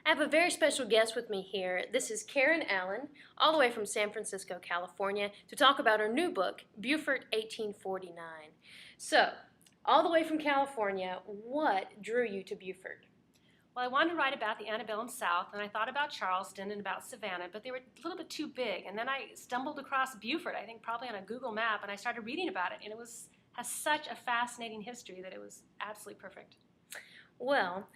I have a very special guest with me here. This is Karen Allen, all the way from San Francisco, California, to talk about her new book, Beaufort 1849. So, all the way from California, what drew you to Beaufort? Well, I wanted to write about the antebellum South, and I thought about Charleston and about Savannah, but they were a little bit too big. And then I stumbled across Beaufort, I think probably on a Google map, and I started reading about it, and has such a fascinating history that it was absolutely perfect. Well,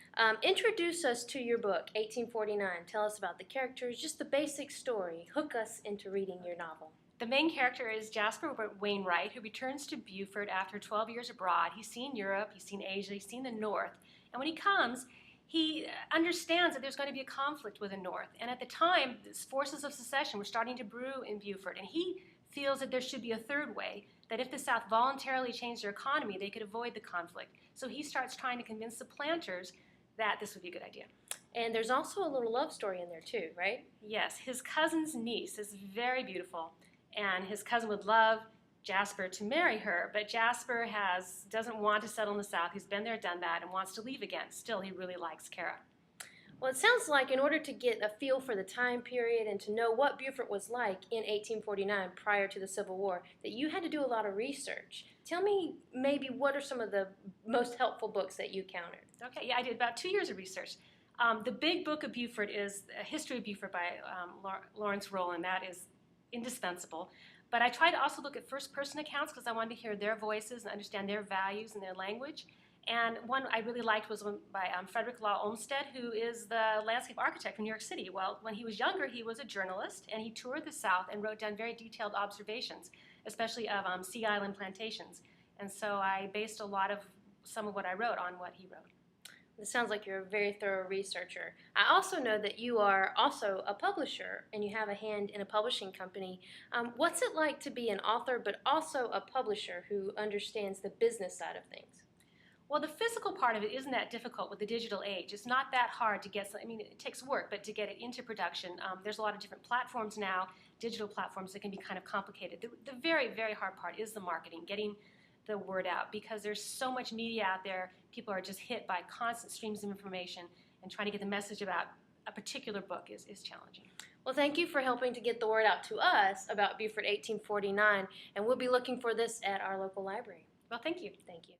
introduce us to your book, 1849. Tell us about the characters, just the basic story. Hook us into reading your novel. The main character is Jasper Wainwright, who returns to Beaufort after 12 years abroad. He's seen Europe, he's seen Asia, he's seen the North, and when he comes, he understands that there's going to be a conflict with the North. And at the time, the forces of secession were starting to brew in Beaufort, and he feels that there should be a third way, that if the South voluntarily changed their economy, they could avoid the conflict. So he starts trying to convince the planters that this would be a good idea. And there's also a little love story in there too, right? Yes, his cousin's niece is very beautiful, and his cousin would love Jasper to marry her, but Jasper doesn't want to settle in the South. He's been there, done that, and wants to leave again. Still, he really likes Kara. Well, it sounds like in order to get a feel for the time period and to know what Beaufort was like in 1849 prior to the Civil War, that you had to do a lot of research. Tell me maybe what are some of the most helpful books that you countered? Okay, yeah, I did about 2 years of research. The big book of Beaufort is A History of Beaufort by Lawrence Rowland. That is indispensable. But I tried to also look at first-person accounts because I wanted to hear their voices and understand their values and their language. And one I really liked was one by Frederick Law Olmsted, who is the landscape architect from New York City. Well, when he was younger, he was a journalist, and he toured the South and wrote down very detailed observations, especially of Sea Island plantations. And so I based a lot of some of what I wrote on what he wrote. It sounds like you're a very thorough researcher. I also know that you are also a publisher and you have a hand in a publishing company. What's it like to be an author but also a publisher who understands the business side of things? Well, the physical part of it isn't that difficult with the digital age. It's not that hard to get, I mean, it takes work, but to get it into production, there's a lot of different platforms now, digital platforms that can be kind of complicated. The very, very hard part is the marketing, getting the word out, because there's so much media out there. People are just hit by constant streams of information, and trying to get the message about a particular book is challenging. Well, thank you for helping to get the word out to us about Beaufort 1849, and we'll be looking for this at our local library. Well, thank you. Thank you.